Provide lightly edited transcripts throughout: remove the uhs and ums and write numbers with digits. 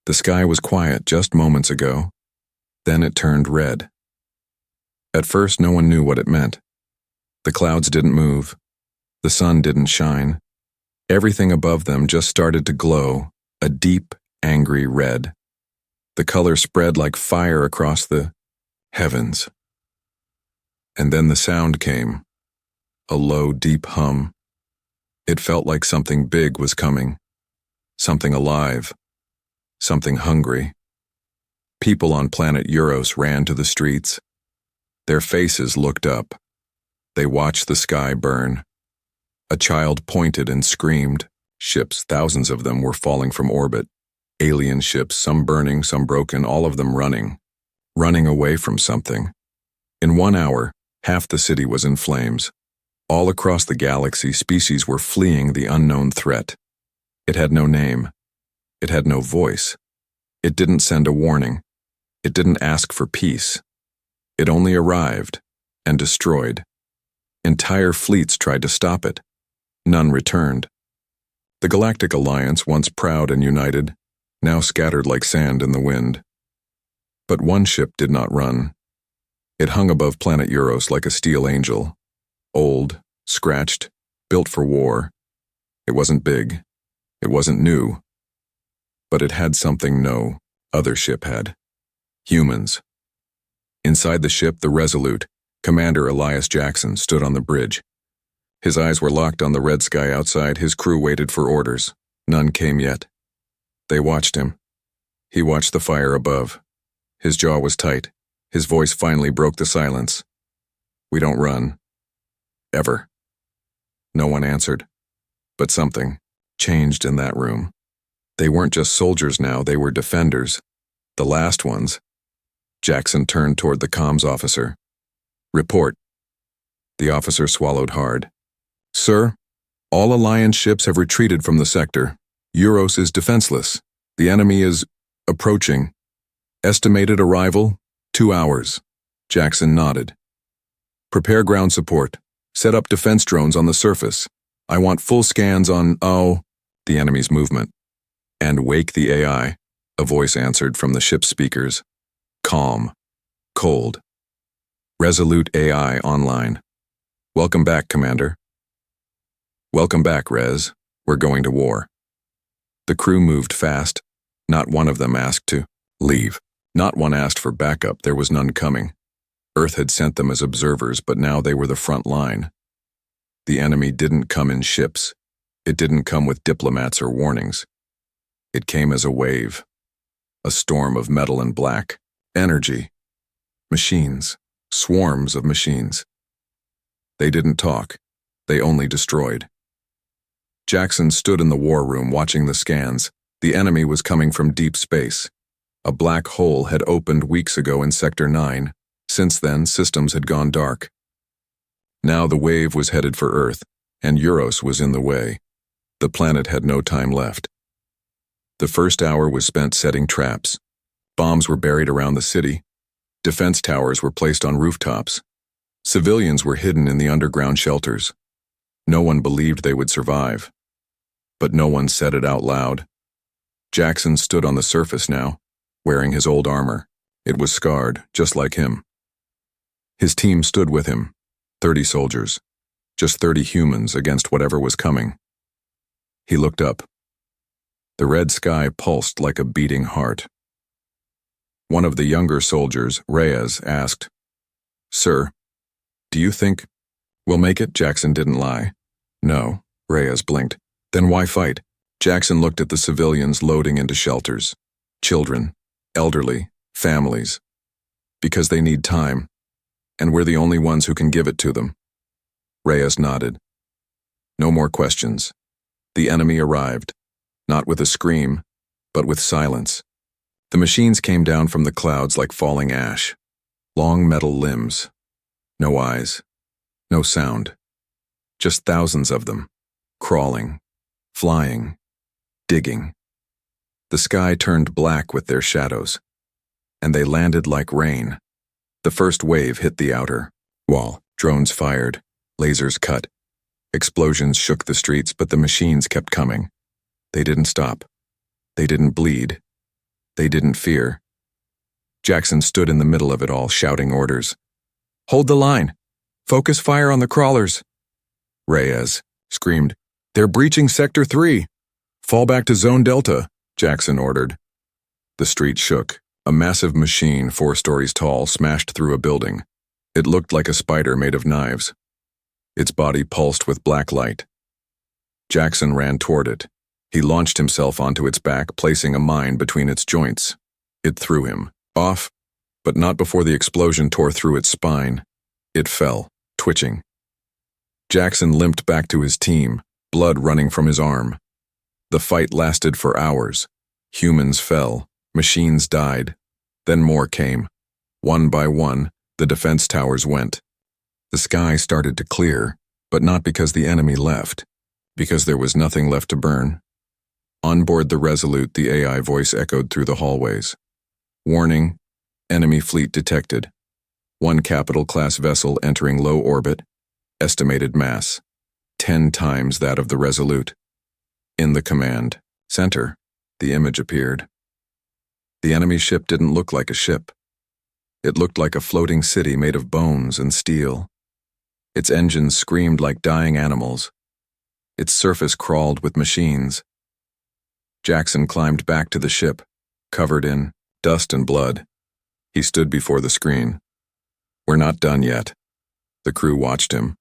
The sky was quiet just moments ago. Then it turned red. At first, no one knew what it meant. The clouds didn't move. The sun didn't shine. Everything above them just started to glow, a deep, angry red. The color spread like fire across the heavens. And then the sound came, a low, deep hum. It felt like something big was coming, something alive, something hungry. People on planet Euros ran to the streets. Their faces looked up. They watched the sky burn. A child pointed and screamed. Ships, thousands of them, were falling from orbit. Alien ships, some burning, some broken, all of them running away from something. In 1 hour, half the city was in flames. All across the galaxy, species were fleeing the unknown threat. It had no name. It had no voice. It didn't send a warning. It didn't ask for peace. It only arrived and destroyed. Entire fleets tried to stop it. None returned. The Galactic Alliance, once proud and united, now scattered like sand in the wind. But one ship did not run. It hung above planet Euros like a steel angel. Old, scratched, built for war. It wasn't big. It wasn't new. But it had something no other ship had. Humans. Inside the ship, the Resolute, Commander Elias Jackson, stood on the bridge. His eyes were locked on the red sky outside. His crew waited for orders. None came yet. They watched him. He watched the fire above. His jaw was tight. His voice finally broke the silence. "We don't run. Ever." No one answered. But something changed in that room. They weren't just soldiers now, they were defenders. The last ones. Jackson turned toward the comms officer. "Report." The officer swallowed hard. "Sir, all Alliance ships have retreated from the sector. Euros is defenseless. The enemy is approaching. Estimated arrival, 2 hours." Jackson nodded. "Prepare ground support. Set up defense drones on the surface. I want full scans on, the enemy's movement. And wake the AI," a voice answered from the ship's speakers. Calm. Cold. Resolute AI online. "Welcome back, Commander." "Welcome back, Res. We're going to war." The crew moved fast. Not one of them asked to leave. Not one asked for backup. There was none coming. Earth had sent them as observers, but now they were the front line. The enemy didn't come in ships. It didn't come with diplomats or warnings. It came as a wave. A storm of metal and black. Energy. Machines. Swarms of machines. They didn't talk. They only destroyed. Jackson stood in the war room watching the scans. The enemy was coming from deep space. A black hole had opened weeks ago in Sector 9. Since then, systems had gone dark. Now the wave was headed for Earth, and Euros was in the way. The planet had no time left. The first hour was spent setting traps. Bombs were buried around the city. Defense towers were placed on rooftops. Civilians were hidden in the underground shelters. No one believed they would survive. But no one said it out loud. Jackson stood on the surface now, wearing his old armor. It was scarred, just like him. His team stood with him, 30 soldiers, just 30 humans against whatever was coming. He looked up. The red sky pulsed like a beating heart. One of the younger soldiers, Reyes, asked, "Sir, do you think we'll make it?" Jackson didn't lie. "No," Reyes blinked. "Then why fight?" Jackson looked at the civilians loading into shelters. Children, elderly, families. "Because they need time, and we're the only ones who can give it to them." Reyes nodded. No more questions. The enemy arrived, not with a scream, but with silence. The machines came down from the clouds like falling ash. Long metal limbs. No eyes. No sound. Just thousands of them. Crawling. Flying. Digging. The sky turned black with their shadows. And they landed like rain. The first wave hit the outer wall. Drones fired. Lasers cut. Explosions shook the streets, but the machines kept coming. They didn't stop. They didn't bleed. They didn't fear. Jackson stood in the middle of it all, shouting orders. "Hold the line! Focus fire on the crawlers!" Reyes screamed, "They're breaching Sector 3! Fall back to Zone Delta," Jackson ordered. The street shook. A massive machine 4 stories tall smashed through a building. It looked like a spider made of knives. Its body pulsed with black light. Jackson ran toward it. He launched himself onto its back, placing a mine between its joints. It threw him off, but not before the explosion tore through its spine. It fell, twitching. Jackson limped back to his team, blood running from his arm. The fight lasted for hours. Humans fell, machines died. Then more came. One by one, the defense towers went. The sky started to clear, but not because the enemy left, because there was nothing left to burn. On board the Resolute, the AI voice echoed through the hallways. "Warning, enemy fleet detected. 1 capital-class vessel entering low orbit. Estimated mass, 10 times that of the Resolute." In the command center, the image appeared. The enemy ship didn't look like a ship. It looked like a floating city made of bones and steel. Its engines screamed like dying animals. Its surface crawled with machines. Jackson climbed back to the ship, covered in dust and blood. He stood before the screen. "We're not done yet." The crew watched him.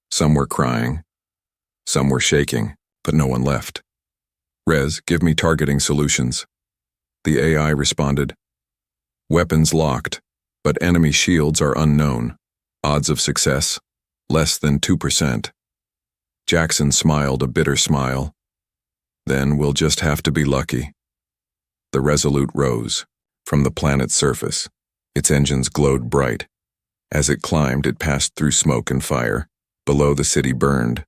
Some were crying. Some were shaking, but no one left. "Rez, give me targeting solutions." The AI responded. "Weapons locked, but enemy shields are unknown. Odds of success, less than 2%. Jackson smiled a bitter smile. "Then we'll just have to be lucky." The Resolute rose from the planet's surface. Its engines glowed bright. As it climbed, it passed through smoke and fire. Below, the city burned,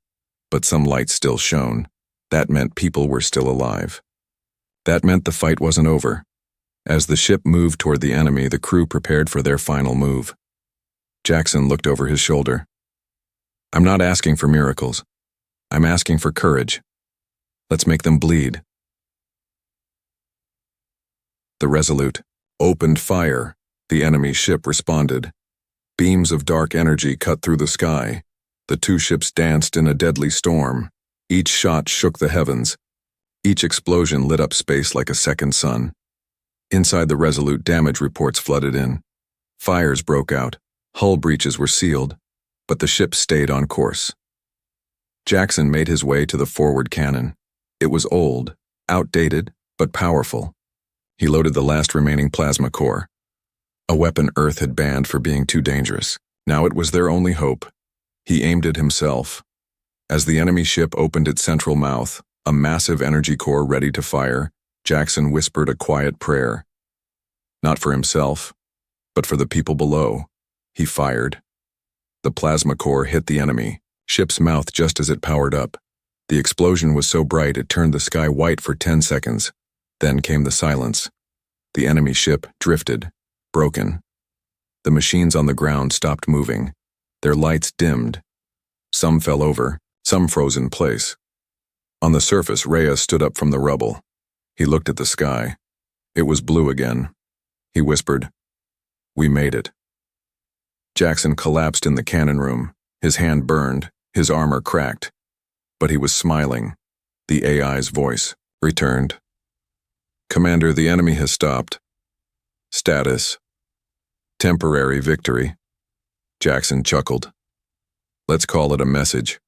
but some light still shone. That meant people were still alive. That meant the fight wasn't over. As the ship moved toward the enemy, the crew prepared for their final move. Jackson looked over his shoulder. "I'm not asking for miracles. I'm asking for courage. Let's make them bleed." The Resolute opened fire. The enemy ship responded. Beams of dark energy cut through the sky. The 2 ships danced in a deadly storm. Each shot shook the heavens. Each explosion lit up space like a second sun. Inside the Resolute, damage reports flooded in. Fires broke out. Hull breaches were sealed, but the ship stayed on course. Jackson made his way to the forward cannon. It was old, outdated, but powerful. He loaded the last remaining plasma core. A weapon Earth had banned for being too dangerous. Now it was their only hope. He aimed it himself. As the enemy ship opened its central mouth, a massive energy core ready to fire, Jackson whispered a quiet prayer. Not for himself, but for the people below. He fired. The plasma core hit the enemy ship's mouth just as it powered up. The explosion was so bright it turned the sky white for 10 seconds. Then came the silence. The enemy ship drifted, broken. The machines on the ground stopped moving. Their lights dimmed. Some fell over, some froze in place. On the surface, Reyes stood up from the rubble. He looked at the sky. It was blue again. He whispered, "We made it." Jackson collapsed in the cannon room. His hand burned, his armor cracked. But he was smiling. The AI's voice returned. "Commander, the enemy has stopped. Status: temporary victory." Jackson chuckled. "Let's call it a message."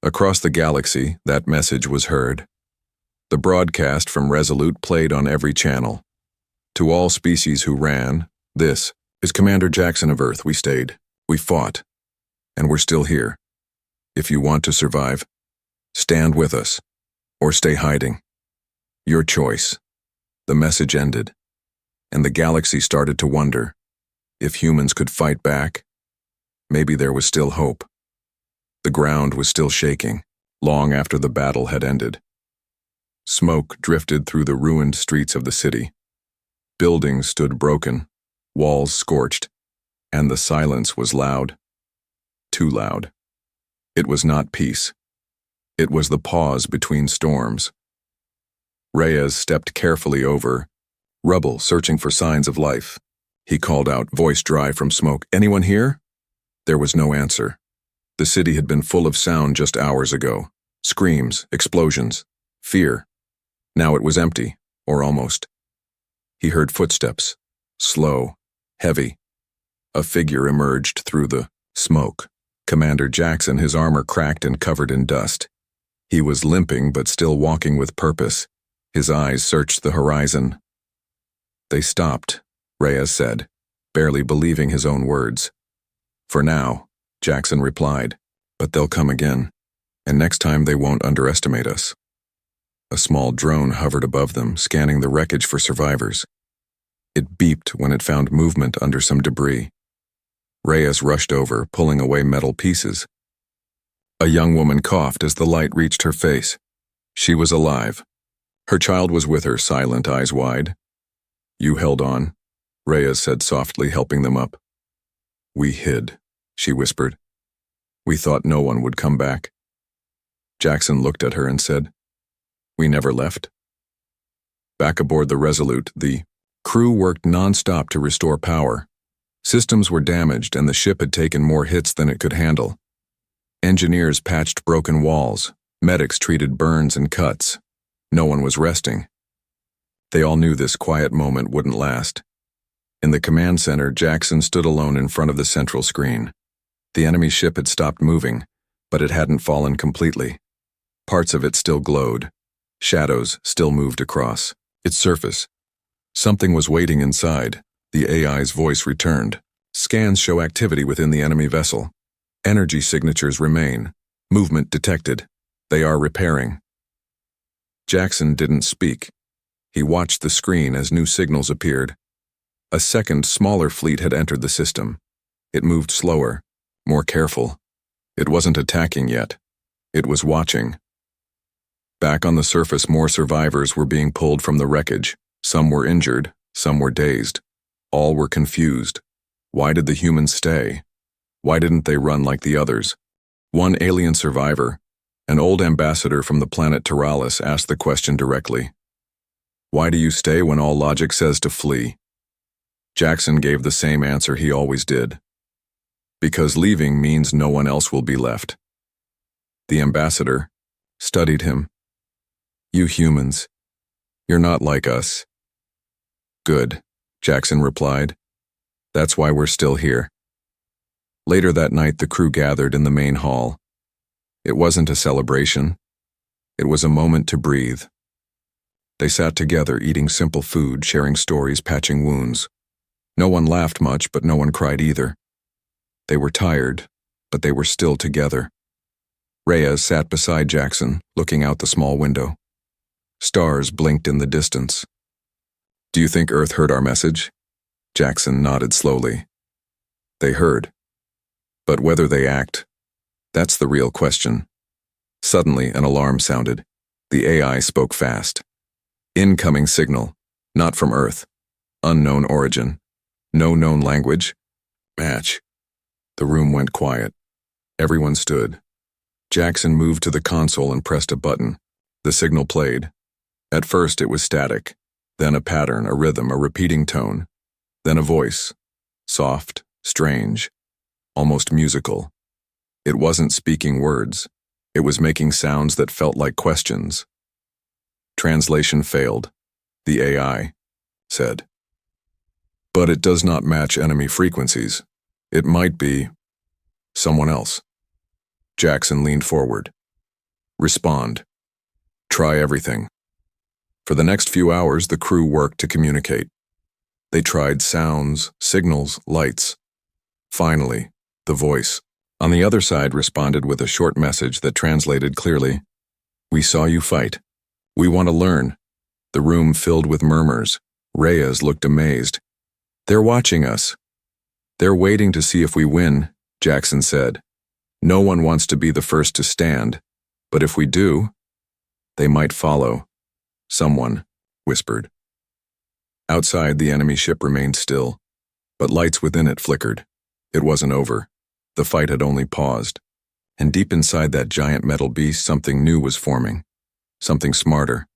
Across the galaxy, that message was heard. The broadcast from Resolute played on every channel. "To all species who ran, this is Commander Jackson of Earth. We stayed. We fought. And we're still here. If you want to survive, stand with us, or stay hiding. Your choice." The message ended, and the galaxy started to wonder if humans could fight back. Maybe there was still hope. The ground was still shaking, long after the battle had ended. Smoke drifted through the ruined streets of the city. Buildings stood broken, walls scorched, and the silence was loud. Too loud. It was not peace. It was the pause between storms. Reyes stepped carefully over, Rubble searching for signs of life. He called out, voice dry from smoke, "Anyone here?" There was no answer. The city had been full of sound just hours ago. Screams, explosions, fear. Now it was empty, or almost. He heard footsteps, slow, heavy. A figure emerged through the smoke. Commander Jackson, his armor cracked and covered in dust. He was limping but still walking with purpose. His eyes searched the horizon. "They stopped," Reyes said, barely believing his own words. "For now," Jackson replied, "but they'll come again, and next time they won't underestimate us." A small drone hovered above them, scanning the wreckage for survivors. It beeped when it found movement under some debris. Reyes rushed over, pulling away metal pieces. A young woman coughed as the light reached her face. She was alive. Her child was with her, silent, eyes wide. "You held on," Reyes said softly, helping them up. "We hid," she whispered. "We thought no one would come back." Jackson looked at her and said, "We never left." Back aboard the Resolute, the crew worked non-stop to restore power. Systems were damaged and the ship had taken more hits than it could handle. Engineers patched broken walls. Medics treated burns and cuts. No one was resting. They all knew this quiet moment wouldn't last. In the command center, Jackson stood alone in front of the central screen. The enemy ship had stopped moving, but it hadn't fallen completely. Parts of it still glowed. Shadows still moved across its surface. Something was waiting inside. The AI's voice returned. "Scans show activity within the enemy vessel. Energy signatures remain. Movement detected. They are repairing." Jackson didn't speak. He watched the screen as new signals appeared. A second, smaller fleet had entered the system. It moved slower, more careful. It wasn't attacking yet. It was watching. Back on the surface, more survivors were being pulled from the wreckage. Some were injured, some were dazed. All were confused. Why did the humans stay? Why didn't they run like the others? One alien survivor, an old ambassador from the planet Teralis, asked the question directly. "Why do you stay when all logic says to flee?" Jackson gave the same answer he always did. "Because leaving means no one else will be left." The ambassador studied him. "You humans, you're not like us." "Good," Jackson replied. "That's why we're still here." Later that night, the crew gathered in the main hall. It wasn't a celebration. It was a moment to breathe. They sat together, eating simple food, sharing stories, patching wounds. No one laughed much, but no one cried either. They were tired, but they were still together. Reyes sat beside Jackson, looking out the small window. Stars blinked in the distance. "Do you think Earth heard our message?" Jackson nodded slowly. "They heard. But whether they act, that's the real question." Suddenly, an alarm sounded. The AI spoke fast. "Incoming signal. Not from Earth. Unknown origin. No known language. Match." The room went quiet. Everyone stood. Jackson moved to the console and pressed a button. The signal played. At first it was static, then a pattern, a rhythm, a repeating tone, then a voice. Soft, strange, almost musical. It wasn't speaking words. It was making sounds that felt like questions. Translation failed. The AI said, "But it does not match enemy frequencies. It might be someone else." Jackson leaned forward. "Respond. Try everything." For the next few hours, the crew worked to communicate. They tried sounds, signals, lights. Finally, the voice on the other side responded with a short message that translated clearly, "We saw you fight. We want to learn." The room filled with murmurs. Reyes looked amazed. "They're watching us. They're waiting to see if we win," Jackson said. "No one wants to be the first to stand, but if we do, they might follow." Someone whispered. Outside, the enemy ship remained still, but lights within it flickered. It wasn't over. The fight had only paused. And deep inside that giant metal beast, something new was forming. Something smarter.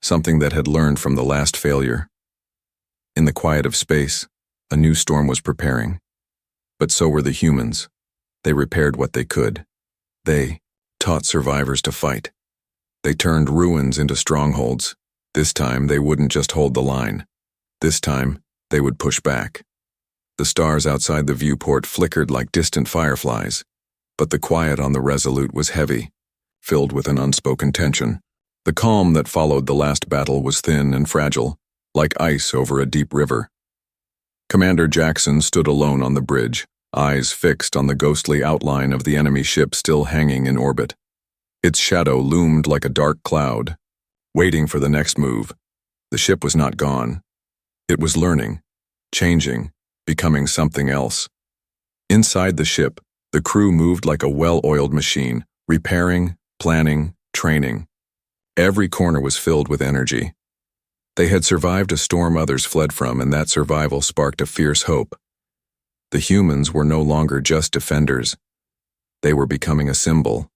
Something that had learned from the last failure. In the quiet of space, a new storm was preparing. But so were the humans. They repaired what they could. They taught survivors to fight. They turned ruins into strongholds. This time, they wouldn't just hold the line. This time, they would push back. The stars outside the viewport flickered like distant fireflies, but the quiet on the Resolute was heavy, filled with an unspoken tension. The calm that followed the last battle was thin and fragile, like ice over a deep river. Commander Jackson stood alone on the bridge, eyes fixed on the ghostly outline of the enemy ship still hanging in orbit. Its shadow loomed like a dark cloud, waiting for the next move. The ship was not gone. It was learning, changing, becoming something else. Inside the ship, the crew moved like a well-oiled machine, repairing, planning, training. Every corner was filled with energy. They had survived a storm others fled from, and that survival sparked a fierce hope. The humans were no longer just defenders. They were becoming a symbol.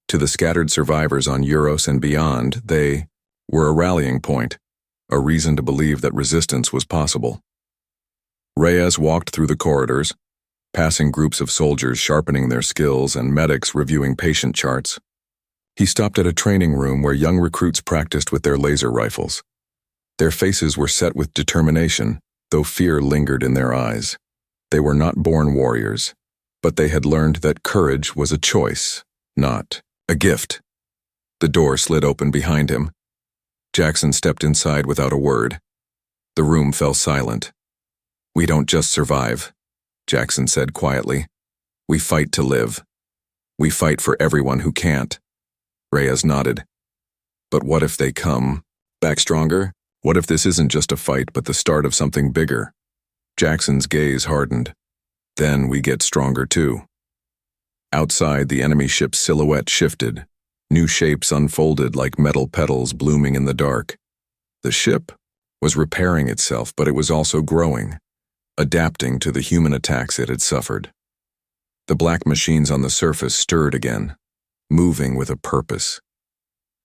To the scattered survivors on Euros and beyond, they were a rallying point, a reason to believe that resistance was possible. Reyes walked through the corridors, passing groups of soldiers sharpening their skills and medics reviewing patient charts. He stopped at a training room where young recruits practiced with their laser rifles. Their faces were set with determination, though fear lingered in their eyes. They were not born warriors, but they had learned that courage was a choice, not a gift. The door slid open behind him. Jackson stepped inside without a word. The room fell silent. "We don't just survive," Jackson said quietly. "We fight to live. We fight for everyone who can't." Reyes nodded. "But what if they come back stronger? What if this isn't just a fight but the start of something bigger?" Jackson's gaze hardened. "Then we get stronger too." Outside, the enemy ship's silhouette shifted. New shapes unfolded like metal petals blooming in the dark. The ship was repairing itself, but it was also growing, adapting to the human attacks it had suffered. The black machines on the surface stirred again, moving with a purpose.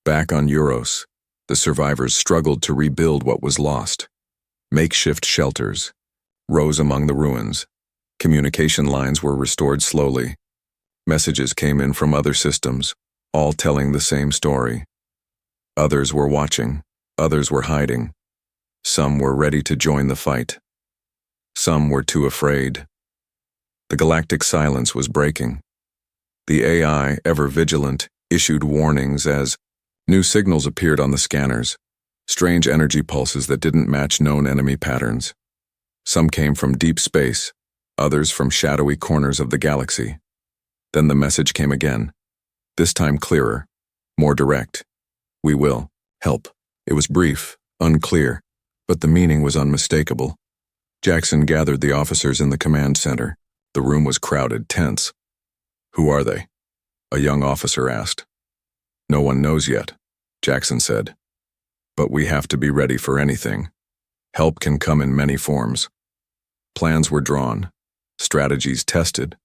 Back on Euros, the survivors struggled to rebuild what was lost. Makeshift shelters rose among the ruins. Communication lines were restored slowly. Messages came in from other systems, all telling the same story. Others were watching, others were hiding. Some were ready to join the fight. Some were too afraid. The galactic silence was breaking. The AI, ever vigilant, issued warnings as new signals appeared on the scanners, strange energy pulses that didn't match known enemy patterns. Some came from deep space, others from shadowy corners of the galaxy. Then the message came again, this time clearer, more direct. "We will help." It was brief, unclear, but the meaning was unmistakable. Jackson gathered the officers in the command center. The room was crowded, tense. "Who are they?" a young officer asked. "No one knows yet," Jackson said. "But we have to be ready for anything. Help can come in many forms." Plans were drawn, strategies tested,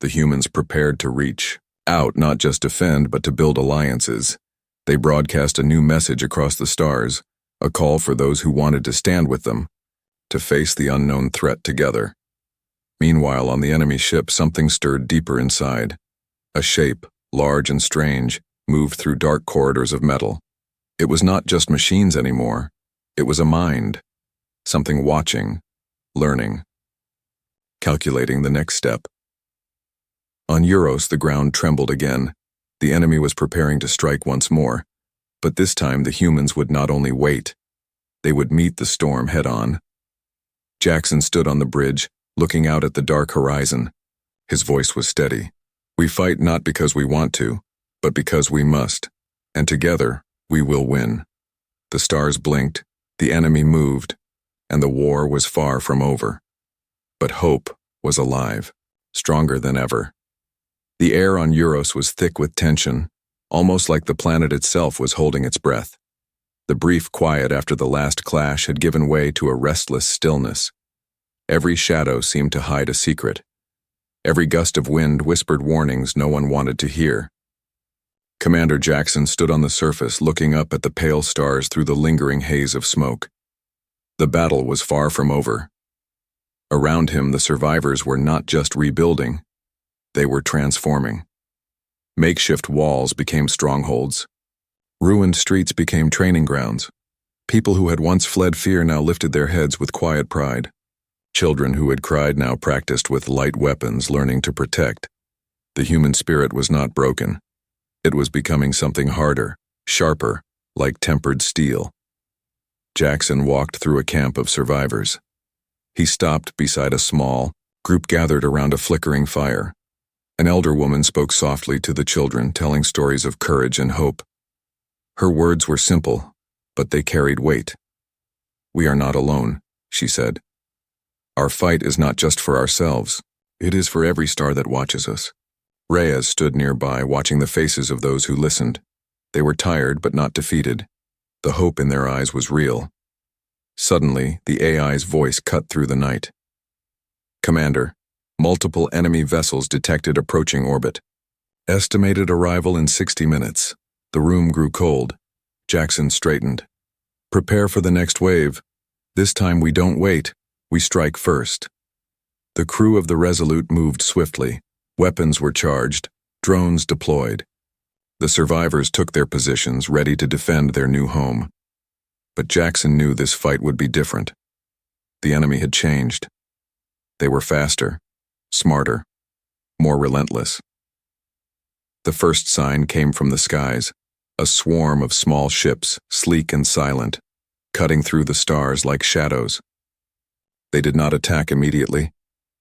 the humans prepared to reach out, not just defend, but to build alliances. They broadcast a new message across the stars, a call for those who wanted to stand with them, to face the unknown threat together. Meanwhile, on the enemy ship, something stirred deeper inside. A shape, large and strange, moved through dark corridors of metal. It was not just machines anymore. It was a mind, something watching, learning, calculating the next step. On Euros, the ground trembled again. The enemy was preparing to strike once more, but this time the humans would not only wait, they would meet the storm head-on. Jackson stood on the bridge, looking out at the dark horizon. His voice was steady. "We fight not because we want to, but because we must, and together we will win." The stars blinked, the enemy moved, and the war was far from over. But hope was alive, stronger than ever. The air on Euros was thick with tension, almost like the planet itself was holding its breath. The brief quiet after the last clash had given way to a restless stillness. Every shadow seemed to hide a secret. Every gust of wind whispered warnings no one wanted to hear. Commander Jackson stood on the surface looking up at the pale stars through the lingering haze of smoke. The battle was far from over. Around him, the survivors were not just rebuilding, they were transforming. Makeshift walls became strongholds. Ruined streets became training grounds. People who had once fled fear now lifted their heads with quiet pride. Children who had cried now practiced with light weapons, learning to protect. The human spirit was not broken. It was becoming something harder, sharper, like tempered steel. Jackson walked through a camp of survivors. He stopped beside a small group gathered around a flickering fire. An elder woman spoke softly to the children, telling stories of courage and hope. Her words were simple, but they carried weight. "We are not alone," she said. "Our fight is not just for ourselves. It is for every star that watches us." Reyes stood nearby, watching the faces of those who listened. They were tired but not defeated. The hope in their eyes was real. Suddenly, the AI's voice cut through the night. "Commander, multiple enemy vessels detected approaching orbit. Estimated arrival in 60 minutes. The room grew cold. Jackson straightened. "Prepare for the next wave. This time we don't wait, we strike first." The crew of the Resolute moved swiftly. Weapons were charged, drones deployed. The survivors took their positions, ready to defend their new home. But Jackson knew this fight would be different. The enemy had changed. They were faster, smarter, more relentless. The first sign came from the skies, a swarm of small ships, sleek and silent, cutting through the stars like shadows. They did not attack immediately.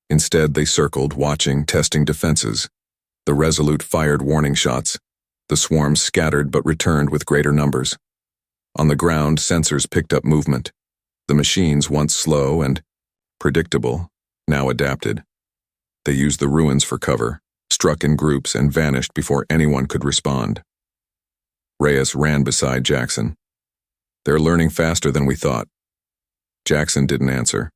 Instead, they circled, watching, testing defenses. The Resolute fired warning shots. The swarm scattered but returned with greater numbers. On the ground, sensors picked up movement. The machines, once slow and predictable, now adapted. They used the ruins for cover, struck in groups, and vanished before anyone could respond. Reyes ran beside Jackson. "They're learning faster than we thought." Jackson didn't answer.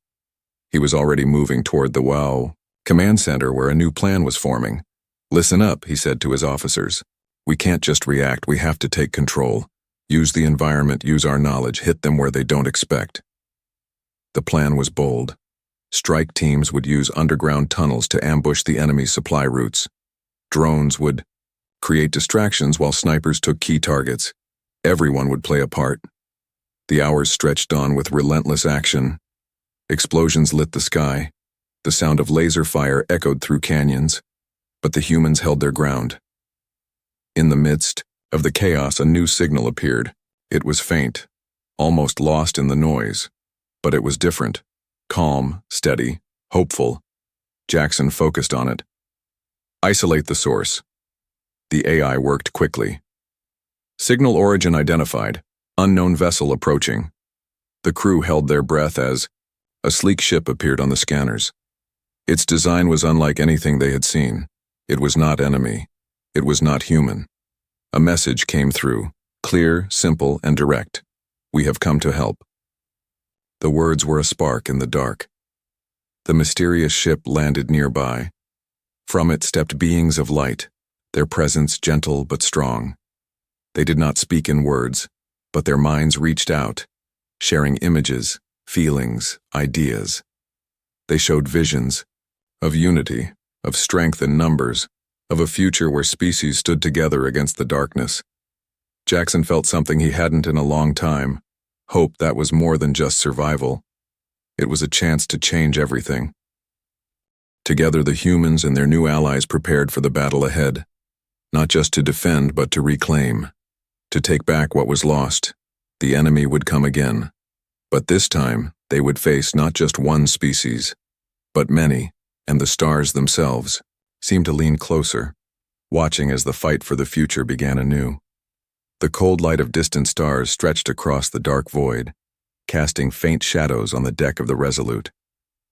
He was already moving toward the WOW command center where a new plan was forming. "Listen up," he said to his officers. "We can't just react, we have to take control. Use the environment, use our knowledge, hit them where they don't expect." The plan was bold. Strike teams would use underground tunnels to ambush the enemy's supply routes. Drones would create distractions while snipers took key targets. Everyone would play a part. The hours stretched on with relentless action. Explosions lit the sky. The sound of laser fire echoed through canyons, but the humans held their ground. In the midst of the chaos, a new signal appeared. It was faint, almost lost in the noise, but it was different. Calm, steady, hopeful. Jackson focused on it. "Isolate the source." The AI worked quickly. Signal origin identified. Unknown vessel approaching. The crew held their breath as a sleek ship appeared on the scanners. Its design was unlike anything they had seen. It was not enemy. It was not human. A message came through, clear, simple, and direct. "We have come to help." The words were a spark in the dark. The mysterious ship landed nearby. From it stepped beings of light, their presence gentle but strong. They did not speak in words, but their minds reached out, sharing images, feelings, ideas. They showed visions of unity, of strength in numbers, of a future where species stood together against the darkness. Jackson felt something he hadn't in a long time, hope that was more than just survival. It was a chance to change everything. Together, the humans and their new allies prepared for the battle ahead, not just to defend but to reclaim, to take back what was lost. The enemy would come again. But this time, they would face not just one species, but many, and the stars themselves seemed to lean closer, watching as the fight for the future began anew. The cold light of distant stars stretched across the dark void, casting faint shadows on the deck of the Resolute.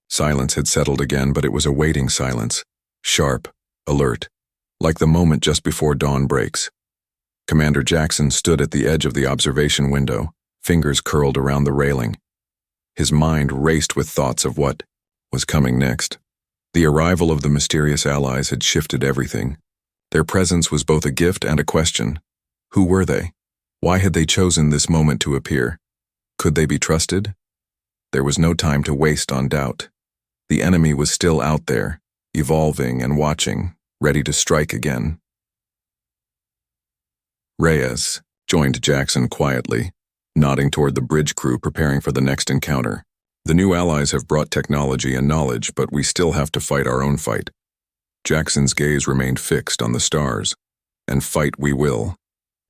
Silence had settled again, but it was a waiting silence, sharp, alert, like the moment just before dawn breaks. Commander Jackson stood at the edge of the observation window, fingers curled around the railing. His mind raced with thoughts of what was coming next. The arrival of the mysterious allies had shifted everything. Their presence was both a gift and a question. Who were they? Why had they chosen this moment to appear? Could they be trusted? There was no time to waste on doubt. The enemy was still out there, evolving and watching, ready to strike again. Reyes joined Jackson quietly, nodding toward the bridge crew preparing for the next encounter. The new allies have brought technology and knowledge, but we still have to fight our own fight. Jackson's gaze remained fixed on the stars. And fight we will.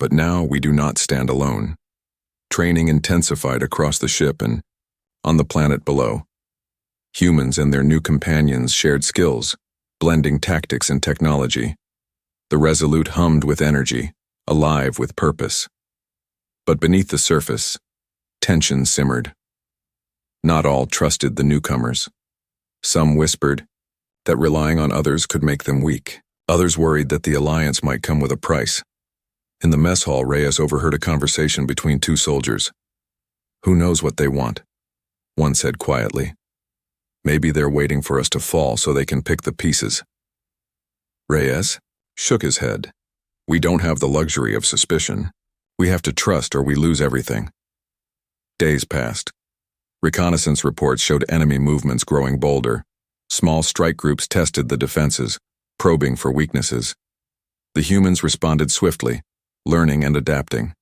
But now we do not stand alone. Training intensified across the ship and on the planet below. Humans and their new companions shared skills, blending tactics and technology. The Resolute hummed with energy, alive with purpose. But beneath the surface, tension simmered. Not all trusted the newcomers. Some whispered that relying on others could make them weak. Others worried that the alliance might come with a price. In the mess hall, Reyes overheard a conversation between two soldiers. "Who knows what they want?" one said quietly. "Maybe they're waiting for us to fall so they can pick the pieces." Reyes shook his head. "We don't have the luxury of suspicion. We have to trust or we lose everything." Days passed. Reconnaissance reports showed enemy movements growing bolder. Small strike groups tested the defenses, probing for weaknesses. The humans responded swiftly, learning and adapting.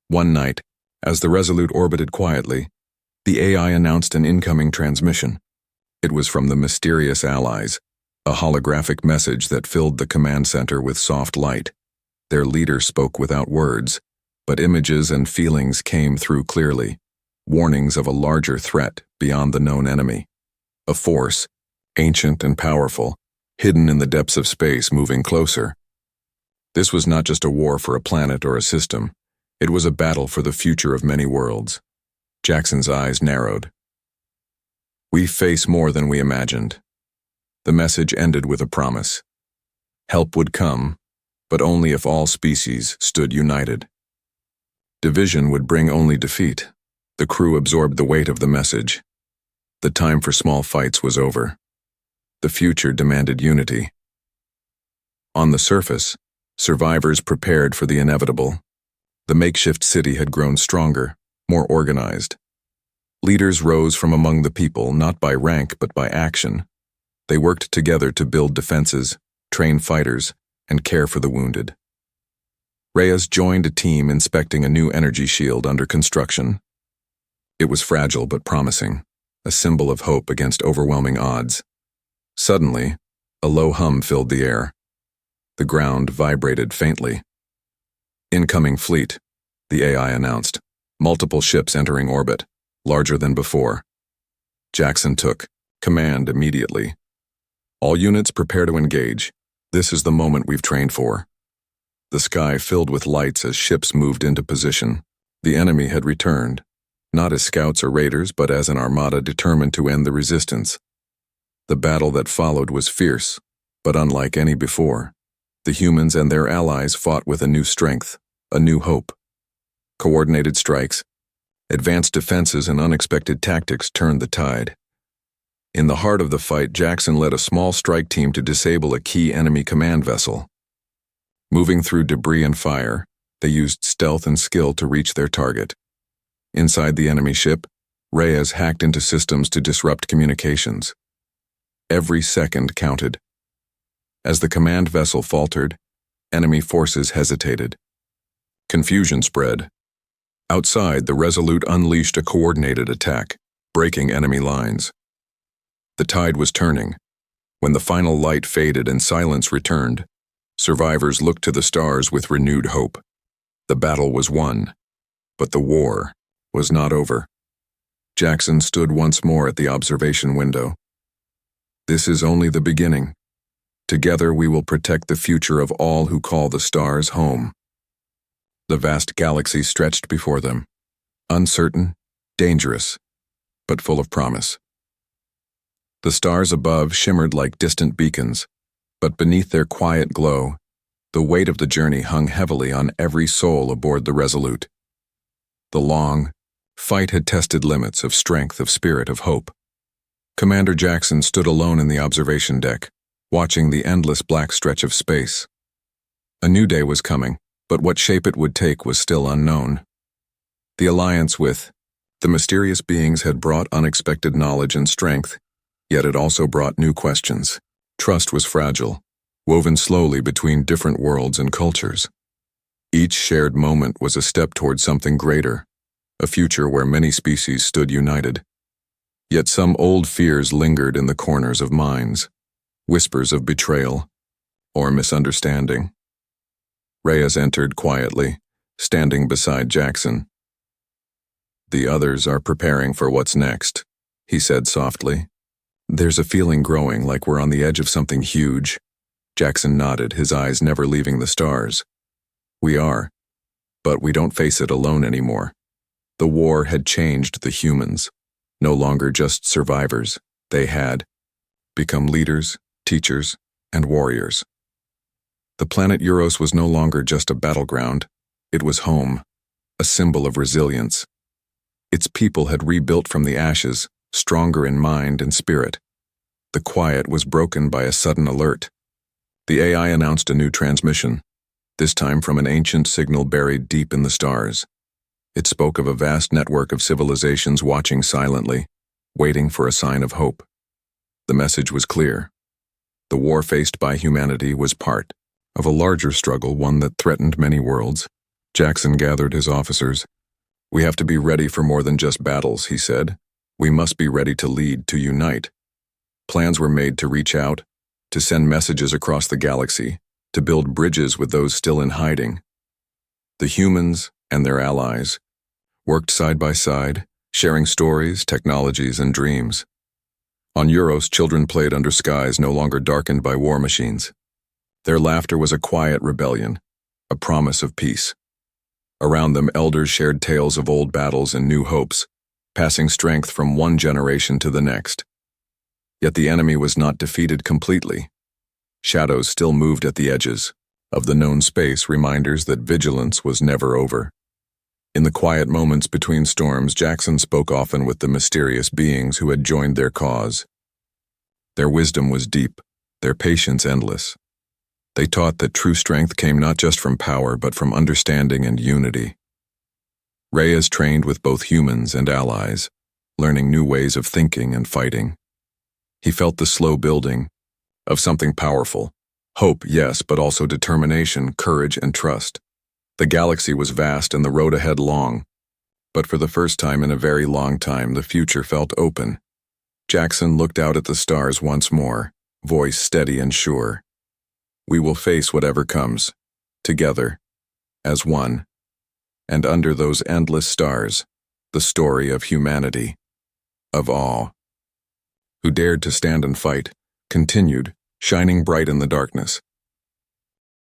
One night, as the Resolute orbited quietly, the AI announced an incoming transmission. It was from the mysterious allies, a holographic message that filled the command center with soft light. Their leader spoke without words, but images and feelings came through clearly, warnings of a larger threat beyond the known enemy. A force, ancient and powerful, hidden in the depths of space, moving closer. This was not just a war for a planet or a system. It was a battle for the future of many worlds. Jackson's eyes narrowed. "We face more than we imagined." The message ended with a promise. Help would come, but only if all species stood united. Division would bring only defeat. The crew absorbed the weight of the message. The time for small fights was over. The future demanded unity. On the surface, survivors prepared for the inevitable. The makeshift city had grown stronger, more organized. Leaders rose from among the people, not by rank but by action. They worked together to build defenses, train fighters, and care for the wounded. Reyes joined a team inspecting a new energy shield under construction. It was fragile but promising, a symbol of hope against overwhelming odds. Suddenly, a low hum filled the air. The ground vibrated faintly. "Incoming fleet," the AI announced. Multiple ships entering orbit, larger than before. Jackson took command immediately. "All units prepare to engage. This is the moment we've trained for." The sky filled with lights as ships moved into position. The enemy had returned, not as scouts or raiders, but as an armada determined to end the resistance. The battle that followed was fierce, but unlike any before. The humans and their allies fought with a new strength, a new hope. Coordinated strikes, advanced defenses, and unexpected tactics turned the tide. In the heart of the fight, Jackson led a small strike team to disable a key enemy command vessel. Moving through debris and fire, they used stealth and skill to reach their target. Inside the enemy ship, Reyes hacked into systems to disrupt communications. Every second counted. As the command vessel faltered, enemy forces hesitated. Confusion spread. Outside, the Resolute unleashed a coordinated attack, breaking enemy lines. The tide was turning. When the final light faded and silence returned, survivors looked to the stars with renewed hope. The battle was won, but the war was not over. Jackson stood once more at the observation window. "This is only the beginning. Together we will protect the future of all who call the stars home." The vast galaxy stretched before them, uncertain, dangerous, but full of promise. The stars above shimmered like distant beacons, but beneath their quiet glow, the weight of the journey hung heavily on every soul aboard the Resolute. The long fight had tested limits of strength, of spirit, of hope. Commander Jackson stood alone in the observation deck, watching the endless black stretch of space. A new day was coming, but what shape it would take was still unknown. The alliance with The mysterious beings had brought unexpected knowledge and strength, yet it also brought new questions. Trust was fragile, woven slowly between different worlds and cultures. Each shared moment was a step toward something greater, a future where many species stood united. Yet some old fears lingered in the corners of minds, whispers of betrayal or misunderstanding. Reyes entered quietly, standing beside Jackson. "The others are preparing for what's next," he said softly. "There's a feeling growing like we're on the edge of something huge." Jackson nodded, his eyes never leaving the stars. "We are, but we don't face it alone anymore." The war had changed the humans, no longer just survivors. They had become leaders, teachers, and warriors. The planet Euros was no longer just a battleground. It was home, a symbol of resilience. Its people had rebuilt from the ashes, stronger in mind and spirit. The quiet was broken by a sudden alert. The AI announced a new transmission, this time from an ancient signal buried deep in the stars. It spoke of a vast network of civilizations watching silently, waiting for a sign of hope. The message was clear. The war faced by humanity was part of a larger struggle, one that threatened many worlds. Jackson gathered his officers. "We have to be ready for more than just battles," he said. "We must be ready to lead, to unite." Plans were made to reach out, to send messages across the galaxy, to build bridges with those still in hiding. The humans and their allies worked side by side, sharing stories, technologies, and dreams. On Euros, children played under skies no longer darkened by war machines. Their laughter was a quiet rebellion, a promise of peace. Around them, elders shared tales of old battles and new hopes, passing strength from one generation to the next. Yet the enemy was not defeated completely. Shadows still moved at the edges of the known space, reminders that vigilance was never over. In the quiet moments between storms, Jackson spoke often with the mysterious beings who had joined their cause. Their wisdom was deep, their patience endless. They taught that true strength came not just from power, but from understanding and unity. Reyes trained with both humans and allies, learning new ways of thinking and fighting. He felt the slow building of something powerful. Hope, yes, but also determination, courage, and trust. The galaxy was vast and the road ahead long, but for the first time in a very long time, the future felt open. Jackson looked out at the stars once more, voice steady and sure. "We will face whatever comes, together, as one." And under those endless stars, the story of humanity, of awe, who dared to stand and fight, continued, shining bright in the darkness.